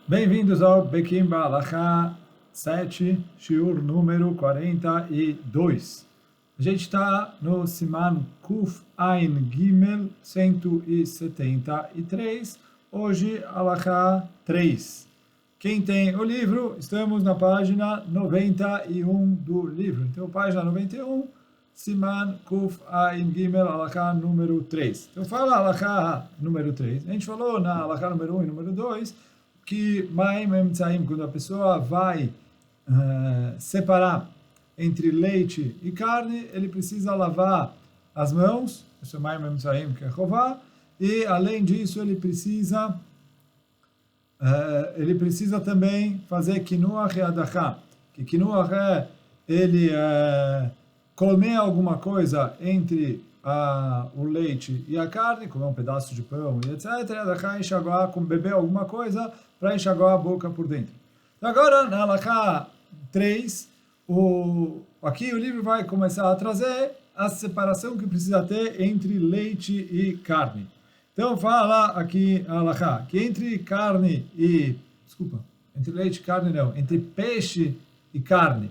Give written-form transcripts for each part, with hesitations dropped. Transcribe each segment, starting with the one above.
Bem-vindos ao Bekim Balacha 7, Shiur número 42. A gente está no Siman Kuf Ain Gimel 173, hoje Alacha 3. Quem tem o livro, estamos na página 91 do livro. Então, página 91, Siman Kuf Ain Gimel, Alacha número 3. Então, fala Alacha número 3. A gente falou na Alacha número 1 e número 2, que quando a pessoa vai separar entre leite e carne, ele precisa lavar as mãos, isso é Maim Emtsaim, que é Chová, e além disso ele precisa também fazer Kinuach e Adachá, que Kinuach é ele comer alguma coisa entre o leite e a carne, comer um pedaço de pão e etc. E Adachá enxaguar, beber alguma coisa para enxaguar a boca por dentro. Então agora, na Halakha 3, aqui o livro vai começar a trazer a separação que precisa ter entre leite e carne. Então fala aqui a Halakha, que entre leite e carne não, entre peixe e carne,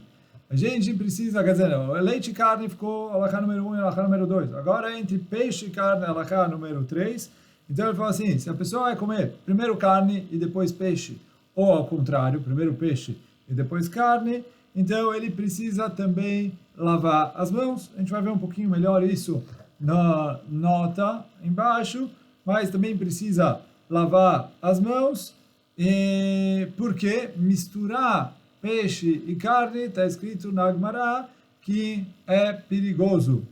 a gente precisa, quer dizer, não, leite e carne ficou Halakha número 1 e Halakha número 2. Agora entre peixe e carne, Halakha número 3. Então ele fala assim, se a pessoa vai comer primeiro carne e depois peixe, ou ao contrário, primeiro peixe e depois carne, então ele precisa também lavar as mãos. A gente vai ver um pouquinho melhor isso na nota embaixo, mas também precisa lavar as mãos, porque misturar peixe e carne, está escrito na Gemara, que é perigoso.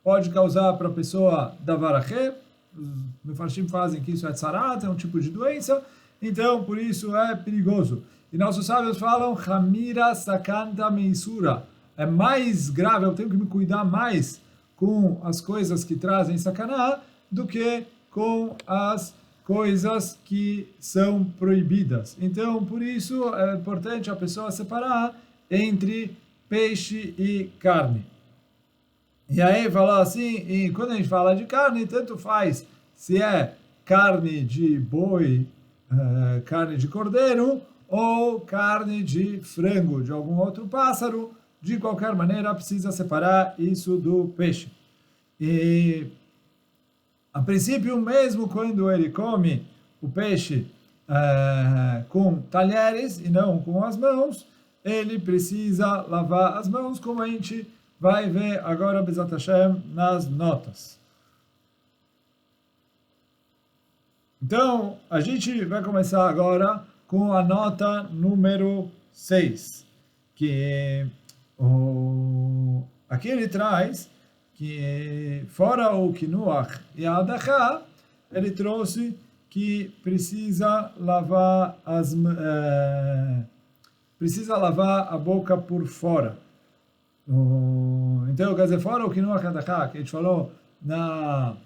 Pode causar para a pessoa davarachê. Os mefarshim fazem que isso é tzarat, é um tipo de doença, então por isso é perigoso. E nossos sábios falam, Hamira sakanta meisura, é mais grave, eu tenho que me cuidar mais com as coisas que trazem sakaná do que com as coisas que são proibidas. Então por isso é importante a pessoa separar entre peixe e carne. E aí fala assim, e quando a gente fala de carne, tanto faz se é carne de boi, carne de cordeiro, ou carne de frango, de algum outro pássaro, de qualquer maneira precisa separar isso do peixe. E a princípio, mesmo quando ele come o peixe com talheres e não com as mãos, ele precisa lavar as mãos, como a gente vai ver agora, Bezat Hashem, nas notas. Então, a gente vai começar agora com a nota número 6, que aqui ele traz que, fora o Kinuach e a Adachá, ele trouxe que precisa lavar a boca por fora. Então, quer dizer, fora o Kinuach e a Adachá, que a gente falou na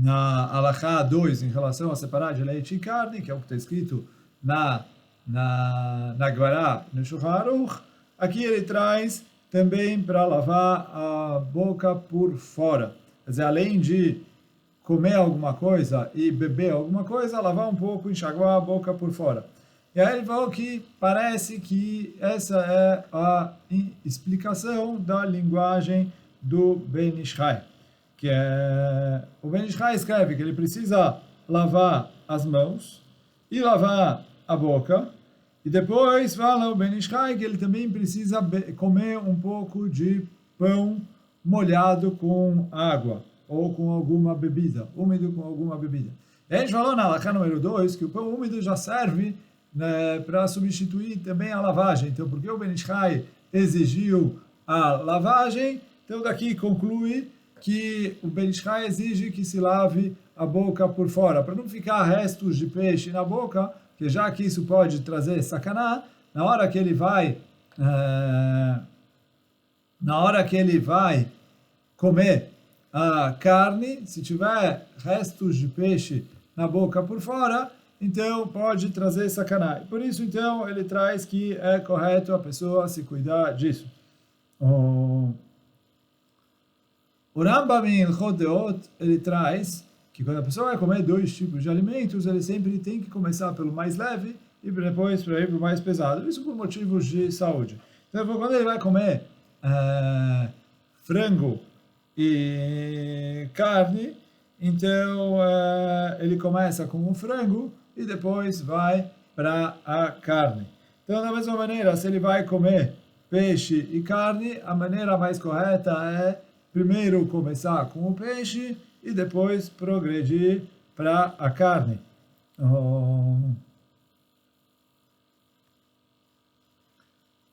Halakha 2, em relação a separar de leite e carne, que é o que está escrito na Gemara, no Shulchan Aruch, aqui ele traz também para lavar a boca por fora. Quer dizer, além de comer alguma coisa e beber alguma coisa, lavar um pouco, enxaguar a boca por fora. E aí ele falou que parece que essa é a explicação da linguagem do Ben Ish Chai. Que o Ben Ish Chai escreve que ele precisa lavar as mãos e lavar a boca, e depois fala o Ben Ish Chai que ele também precisa comer um pouco de pão molhado com água, ou com alguma bebida, úmido com alguma bebida. E a gente falou na Halakha número 2 que o pão úmido já serve, né, para substituir também a lavagem. Então, porque o Ben Ish Chai exigiu a lavagem, então daqui conclui que o Ben Ish Chai exige que se lave a boca por fora, para não ficar restos de peixe na boca, que já que isso pode trazer sakaná, na hora que ele vai comer a carne, se tiver restos de peixe na boca por fora, então pode trazer sakaná. Por isso, então, ele traz que é correto a pessoa se cuidar disso. O Rambam em Ilchot Deot, ele traz que quando a pessoa vai comer dois tipos de alimentos, ele sempre tem que começar pelo mais leve e depois para ir para o mais pesado. Isso por motivos de saúde. Então, quando ele vai comer frango e carne, então ele começa com o frango e depois vai para a carne. Então, da mesma maneira, se ele vai comer peixe e carne, a maneira mais correta é primeiro começar com o peixe e depois progredir para a carne.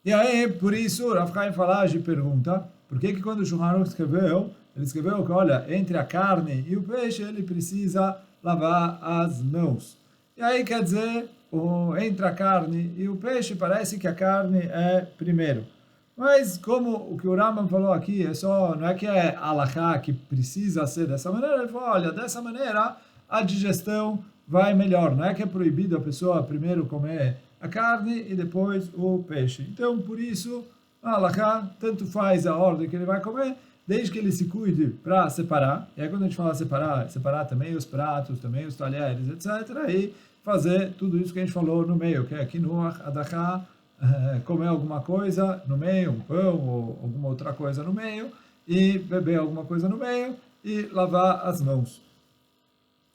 E aí, por isso, Rav Chaim Falaj pergunta, por que quando o Shulchan Aruch escreveu, ele escreveu que, olha, entre a carne e o peixe, ele precisa lavar as mãos. E aí, quer dizer, entre a carne e o peixe, parece que a carne é primeiro. Mas, como o que o Rambam falou aqui, não é que é halachá que precisa ser dessa maneira, ele falou, olha, dessa maneira a digestão vai melhor. Não é que é proibido a pessoa primeiro comer a carne e depois o peixe. Então, por isso, a halachá tanto faz a ordem que ele vai comer, desde que ele se cuide para separar. E aí, quando a gente fala separar também os pratos, também os talheres, etc. E fazer tudo isso que a gente falou no meio, que é quinoa, adachá, comer alguma coisa no meio, um pão ou alguma outra coisa no meio, e beber alguma coisa no meio, e lavar as mãos.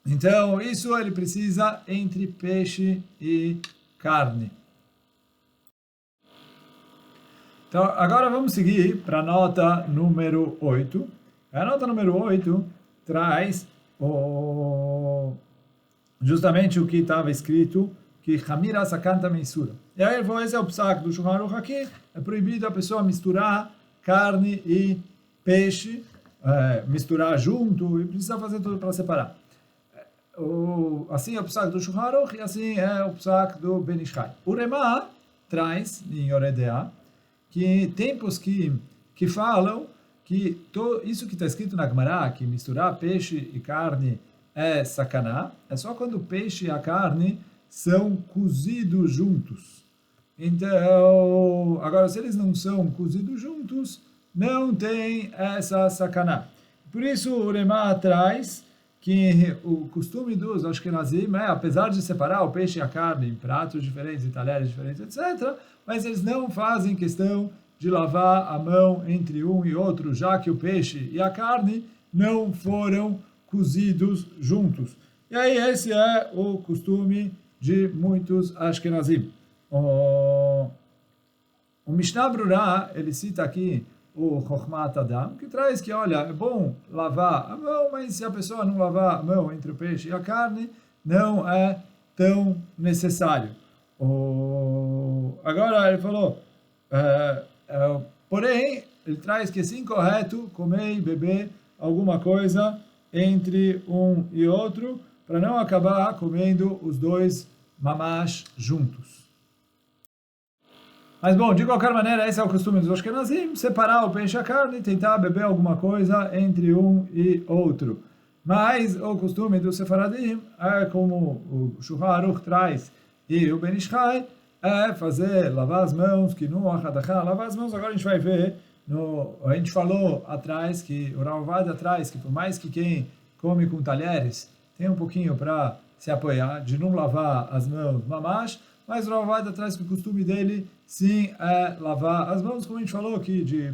Então, isso ele precisa entre peixe e carne. Então, agora vamos seguir para a nota número 8. A nota número 8 traz justamente o que estava escrito, que Hamira Sakanta Meisura. E aí ele falou, esse é o psak do Shulchan Aruch aqui, é proibido a pessoa misturar carne e peixe, misturar junto, e precisa fazer tudo para separar. Assim é o psak do Shulchan Aruch, e assim é o psak do Ben Ish Chai. O Remá traz, em Yoredea, que tempos que falam que isso que está escrito na Gemara, que misturar peixe e carne é sacaná, é só quando o peixe e a carne são cozidos juntos. Então, agora, se eles não são cozidos juntos, não tem essa sacaná. Por isso, o Remá traz que o costume dos Ashkenazim é, apesar de separar o peixe e a carne em pratos diferentes, em talheres diferentes, etc., mas eles não fazem questão de lavar a mão entre um e outro, já que o peixe e a carne não foram cozidos juntos. E aí esse é o costume de muitos Ashkenazim. O Mishnah Brura, ele cita aqui o Chokhmat Adam, que traz que, olha, é bom lavar a mão, mas se a pessoa não lavar a mão entre o peixe e a carne, não é tão necessário. Agora ele falou, porém, ele traz que é sim correto comer e beber alguma coisa entre um e outro, para não acabar comendo os dois mamash juntos. Mas bom, de qualquer maneira, esse é o costume dos Ashkenazim, separar o peixe e a carne e tentar beber alguma coisa entre um e outro. Mas o costume do Sefaradim é como o Shulchan Aruch traz e o Ben Ish Chai, é fazer, lavar as mãos, quinoa, hadachá, lavar as mãos. Agora a gente vai ver, a gente falou atrás, que o Rav Ovadia atrás, que por mais que quem come com talheres tem um pouquinho para se apoiar, de não lavar as mãos mamash, mas o Rav Ovadia traz que o costume dele sim é lavar as mãos, como a gente falou aqui, de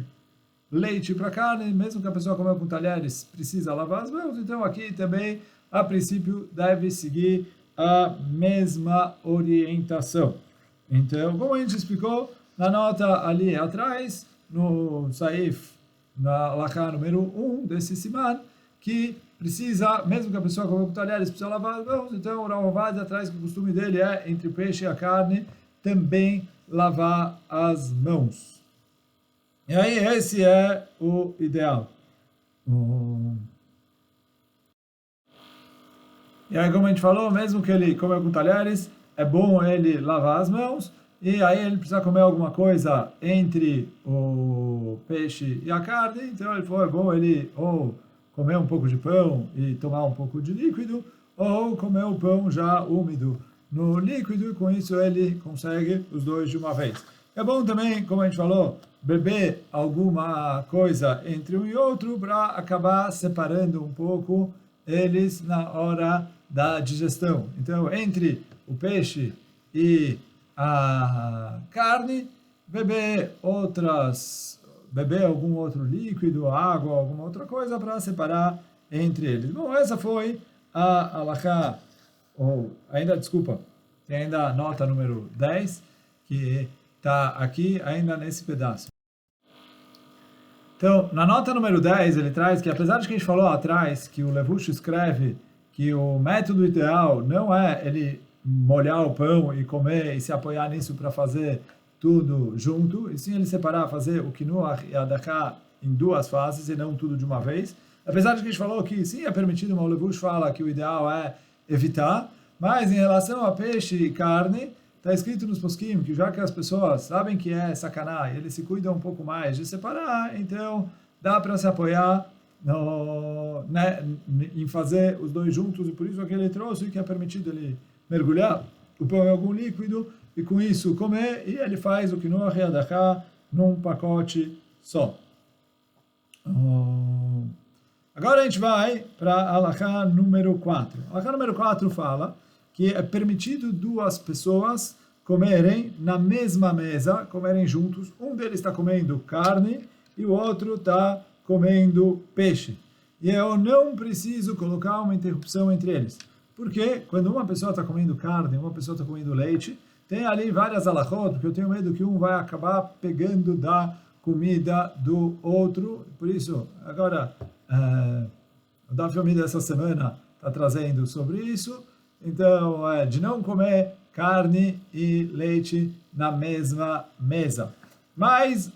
leite para carne, mesmo que a pessoa comeu com talheres, precisa lavar as mãos, então aqui também, a princípio, deve seguir a mesma orientação. Então, como a gente explicou, na nota ali atrás, no Saif, na Halachá número 1 desse Siman, que precisa, mesmo que a pessoa comeu com talheres, precisa lavar as mãos, então o Rav Ovadia atrás que o costume dele é, entre o peixe e a carne, também lavar as mãos. E aí, esse é o ideal. E aí, como a gente falou, mesmo que ele comeu com talheres, é bom ele lavar as mãos, e aí ele precisa comer alguma coisa entre o peixe e a carne, então ele falou, é bom ele ou comer um pouco de pão e tomar um pouco de líquido, ou comer o pão já úmido no líquido, e com isso ele consegue os dois de uma vez. É bom também, como a gente falou, beber alguma coisa entre um e outro para acabar separando um pouco eles na hora da digestão. Então, entre o peixe e a carne, beber algum outro líquido, água, alguma outra coisa para separar entre eles. Bom, essa foi a halakha, desculpa, tem ainda a nota número 10, que está aqui ainda nesse pedaço. Então, na nota número 10, ele traz que, apesar de que a gente falou atrás, que o Levush escreve que o método ideal não é ele molhar o pão e comer e se apoiar nisso para fazer tudo junto, e sim ele separar, fazer o kinuach e a adachá em duas fases e não tudo de uma vez. Apesar de que a gente falou que sim é permitido, mas o Levush fala que o ideal é evitar, mas em relação a peixe e carne, está escrito nos poskim que já que as pessoas sabem que é sacaná e eles se cuidam um pouco mais de separar, então dá para se apoiar em fazer os dois juntos, e por isso que ele trouxe que é permitido ele mergulhar o pão em algum líquido e com isso comer, e ele faz o kinuach e adachá num pacote só. Agora a gente vai para a halakha número 4. A halakha número 4 fala que é permitido duas pessoas comerem na mesma mesa, comerem juntos. Um deles está comendo carne e o outro está comendo peixe. E eu não preciso colocar uma interrupção entre eles. Porque quando uma pessoa está comendo carne e uma pessoa está comendo leite, tem ali várias halachot, porque eu tenho medo que um vai acabar pegando da comida do outro. Por isso, agora, o Daf Yomi dessa semana está trazendo sobre isso. Então, de não comer carne e leite na mesma mesa. Mas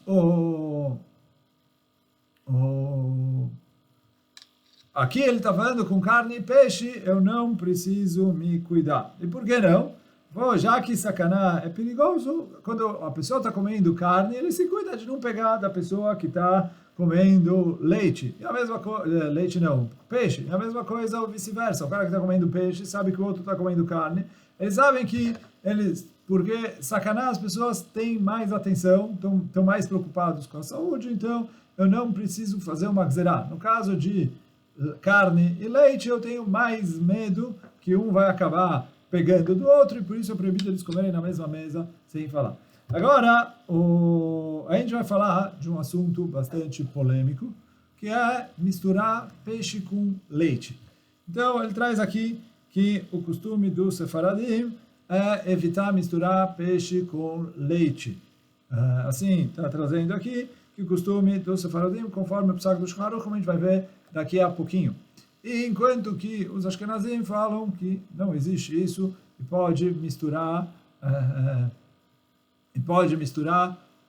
aqui ele está falando com carne e peixe, eu não preciso me cuidar. E por que não? Bom, já que sacaná é perigoso, quando a pessoa está comendo carne, ele se cuida de não pegar da pessoa que está comendo leite. E a mesma coisa, leite não, peixe. E a mesma coisa ou vice-versa. O cara que está comendo peixe sabe que o outro está comendo carne. Eles sabem que porque sacaná as pessoas têm mais atenção, estão mais preocupados com a saúde, então eu não preciso fazer uma gzerá. No caso de carne e leite, eu tenho mais medo que um vai acabar pegando do outro, e por isso é proibido eles comerem na mesma mesa sem falar. Agora, a gente vai falar de um assunto bastante polêmico, que é misturar peixe com leite. Então, ele traz aqui que o costume do Sefaradim é evitar misturar peixe com leite. Assim, está trazendo aqui que o costume do Sefaradim, conforme o Psak do Shulchan Aruch, como a gente vai ver daqui a pouquinho. E enquanto que os Ashkenazim falam que não existe isso e pode misturar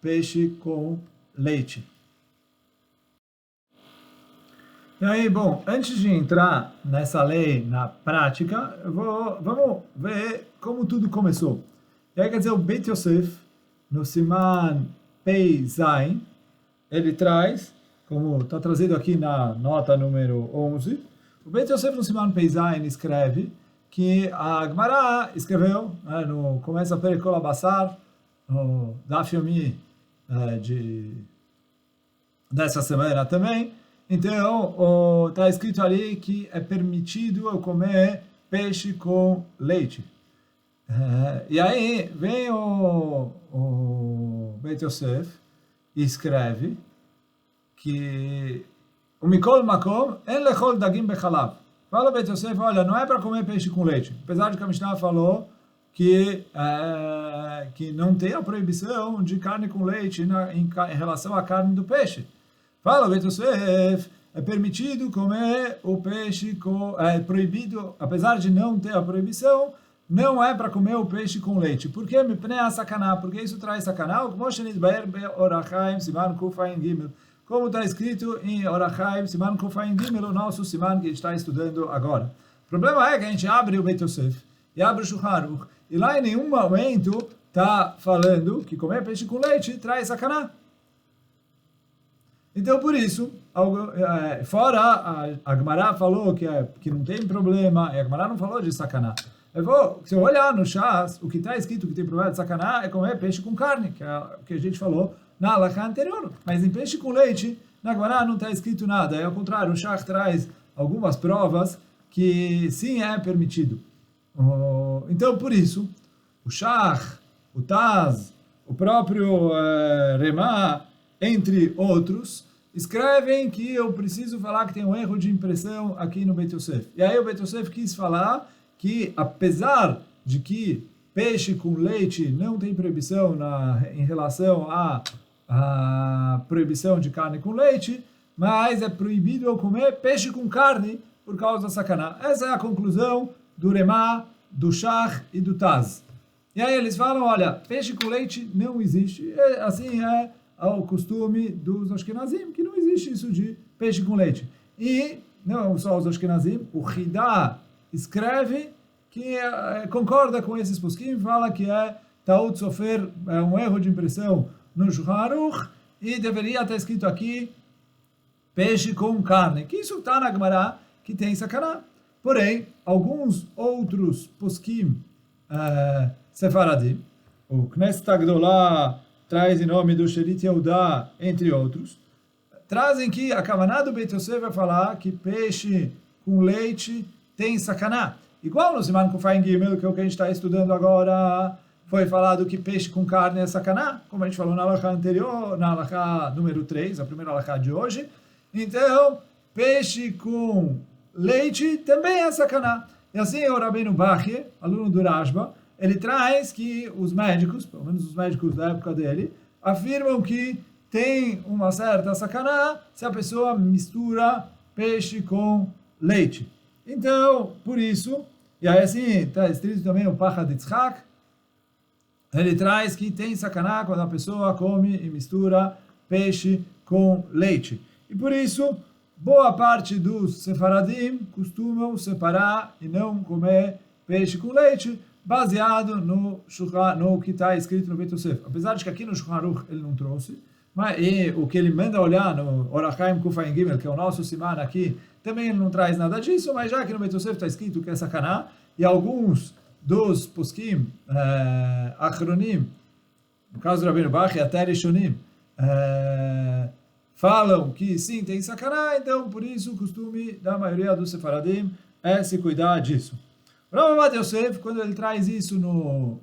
peixe com leite. E aí, bom, antes de entrar nessa lei na prática, vamos ver como tudo começou. E aí, quer dizer, o Beit Yosef, no Siman Pei Zain, ele traz, como está trazido aqui na nota número 11, o Beit Yosef no Siman Pei Zain escreve que a Gemara escreveu, no começo a Perek Kol HaBasar, no Daf Yomi dessa semana também. Então, está escrito ali que é permitido eu comer peixe com leite. E aí vem o Beit Yosef e escreve que o Mikol Makom en lechol dagim bechalav. Fala o Beit Yosef, olha, não é para comer peixe com leite. Apesar de que a Mishnah falou que não tem a proibição de carne com leite em relação à carne do peixe. Fala o Beit Yosef, é permitido comer o peixe é proibido, apesar de não ter a proibição, não é para comer o peixe com leite. Por que? Porque isso traz sacaná. Como está escrito em Orachaim, Siman Kufaim Gimel, o nosso Siman que a gente está estudando agora. O problema é que a gente abre o Beit Yosef e abre o Shulchan Aruch, e lá em nenhum momento está falando que comer peixe com leite traz sacaná. Então, por isso, fora a Gemara falou que não tem problema, e a Gemara não falou de sacaná. Se eu olhar no Shas, o que está escrito que tem problema de sacaná é comer peixe com carne, que é o que a gente falou na halakha anterior. Mas em peixe com leite, na Gemara não está escrito nada. É ao contrário, o Shach traz algumas provas que sim é permitido. Então, por isso, o Shach, o Taz, o próprio Remá, entre outros, escrevem que eu preciso falar que tem um erro de impressão aqui no Beit Yosef. E aí o Beit Yosef quis falar que, apesar de que peixe com leite não tem proibição em relação à proibição de carne com leite, mas é proibido eu comer peixe com carne por causa da sacaná. Essa é a conclusão do Remá, do Shach e do Taz. E aí eles falam, olha, peixe com leite não existe. Assim é o costume dos Ashkenazim, que não existe isso de peixe com leite. E não só os Ashkenazim, o Hidá escreve que concorda com esses poskim, fala que é Taut Sofer, um erro de impressão no Shulchan Aruch, e deveria estar escrito aqui peixe com carne, que isso está na Gemara, que tem sacaná. Porém, alguns outros poskim sefaradim, o Knesset Agdolá traz em nome do Sherit Yehudá, entre outros, trazem que a Kavaná do Beit Yosef vai falar que peixe com leite tem sacaná. Igual no Siman Kufayin Gimel, que é o que a gente está estudando agora, foi falado que peixe com carne é sacaná, como a gente falou na halakha anterior, na halakha número 3, a primeira halakha de hoje. Então, peixe com leite também é sacaná. E assim o Rabbeinu Bachye, aluno do Rashba, ele traz que os médicos, pelo menos os médicos da época dele, afirmam que tem uma certa sacaná se a pessoa mistura peixe com leite. Então, por isso, e aí assim está escrito também o Pachad Yitzhak, ele traz que tem sacaná quando a pessoa come e mistura peixe com leite. E por isso, boa parte dos sefaradim costumam separar e não comer peixe com leite, baseado no que está escrito no Beit Yosef. Apesar de que aqui no Shulchan Aruch ele não trouxe, mas o que ele manda olhar no Orach Chaim Kufayin Gimel, que é o nosso siman aqui, também não traz nada disso, mas já que no Beit Yosef está escrito que é sacaná, e alguns dos poskim, achronim, no caso do Rabbeinu Bachye, até Rishonim, falam que sim, tem sacaná, então por isso o costume da maioria dos sefaradim é se cuidar disso. O Rav Ovadia Yosef, quando ele traz isso no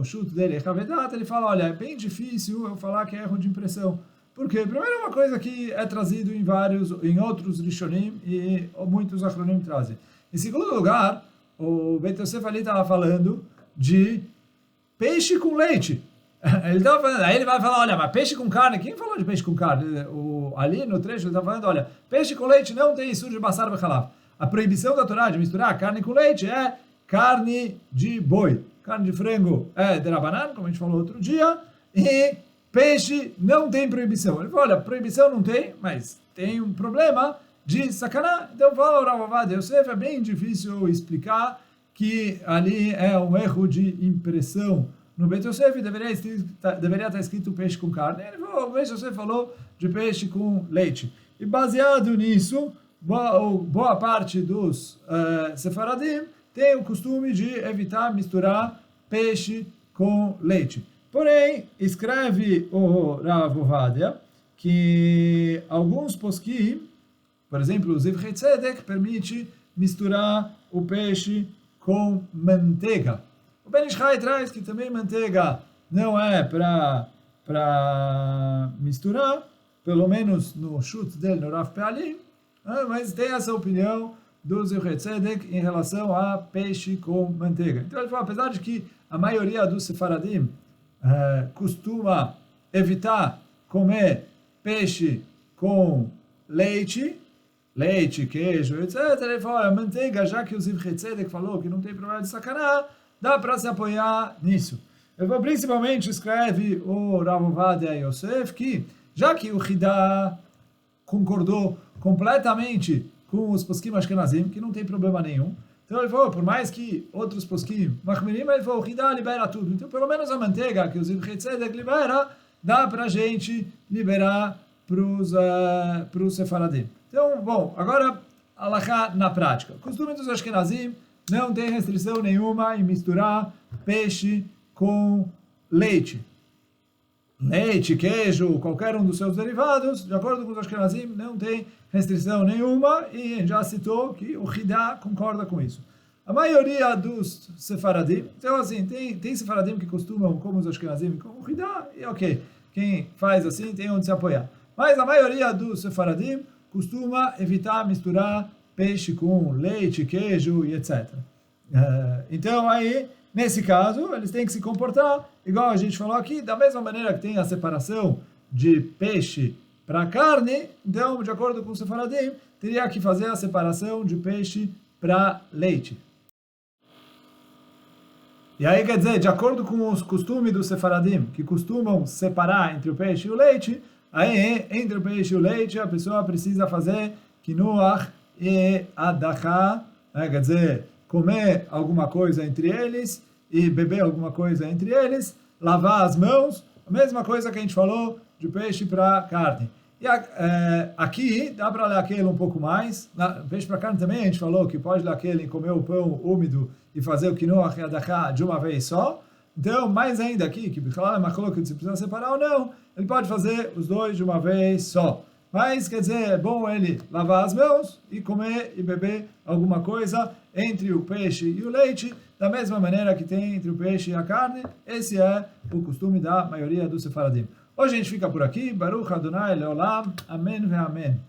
chute dele, ele fala, olha, é bem difícil eu falar que é erro de impressão. Por quê? Primeiro, é uma coisa que é trazido em outros Rishonim e muitos Achronim trazem. Em segundo lugar, o Beit Yosef ali estava falando de peixe com leite. Aí ele vai falar, olha, mas peixe com carne, quem falou de peixe com carne? Ali no trecho ele está falando, olha, peixe com leite não tem isur de basar bechalav. A proibição da Torá de misturar carne com leite é carne de boi. Carne de frango é derabanan, como a gente falou outro dia, e peixe não tem proibição. Ele falou, olha, proibição não tem, mas tem um problema de sacaná. Então fala o Rav Ovadia Yosef, é bem difícil explicar que ali é um erro de impressão. No Beit Yosef deveria estar escrito peixe com carne. Ele falou, o Beit Yosef falou de peixe com leite. E baseado nisso, boa parte dos sefaradim tem o costume de evitar misturar peixe com leite. Porém, escreve o Rav Ovadia que alguns poskim, por exemplo, o Zivrei Tzedek, permite misturar o peixe com manteiga. O Ben Ish Chai traz que também manteiga não é para misturar, pelo menos no chute dele, no Rav Pealim, mas tem essa opinião do Zivrei Tzedek em relação a peixe com manteiga. Então ele fala, apesar de que a maioria dos sefaradim costuma evitar comer peixe com leite, queijo, etc. Ele fala, manteiga, já que o Zivrei Tzedek falou que não tem problema de sacaná, dá para se apoiar nisso. Ele principalmente escreve o Rav Ovadia Yosef que, já que o Hidá concordou completamente com os poskim ashkenazim, que não tem problema nenhum, então ele falou, por mais que outros poskim machmirim, ele falou, o Hidá libera tudo. Então, pelo menos a manteiga que o Zivrei Tzedek libera, dá para a gente liberar para os sefaradim. Então, bom, agora, halakha na prática. O costume dos ashkenazim não tem restrição nenhuma em misturar peixe com leite. leite, queijo, qualquer um dos seus derivados, de acordo com os Ashkenazim, não tem restrição nenhuma, e a gente já citou que o Hidá concorda com isso. A maioria dos Sefaradim, então assim, tem Sefaradim que costumam, como os Ashkenazim, como o Hidá, e ok, quem faz assim tem onde se apoiar. Mas a maioria dos Sefaradim costuma evitar misturar peixe com leite, queijo e etc. Então aí, nesse caso, eles têm que se comportar, igual a gente falou aqui, da mesma maneira que tem a separação de peixe para carne, então, de acordo com o Sefaradim, teria que fazer a separação de peixe para leite. E aí, quer dizer, de acordo com os costumes do Sefaradim, que costumam separar entre o peixe e o leite, aí, entre o peixe e o leite, a pessoa precisa fazer kinuach e adachá, quer dizer, comer alguma coisa entre eles e beber alguma coisa entre eles, lavar as mãos, a mesma coisa que a gente falou de peixe para carne. E aqui dá para laquele um pouco mais. Peixe para carne também a gente falou que pode laquele comer o pão úmido e fazer o quinoa e adachá de uma vez só. Então, mais ainda aqui, que Bichlal é machlok, que se precisa separar ou não, ele pode fazer os dois de uma vez só. Mas, quer dizer, é bom ele lavar as mãos e comer e beber alguma coisa entre o peixe e o leite, da mesma maneira que tem entre o peixe e a carne. Esse é o costume da maioria dos Sefaradim. Hoje a gente fica por aqui. Baruch Adonai Leolam. Amém ve amém.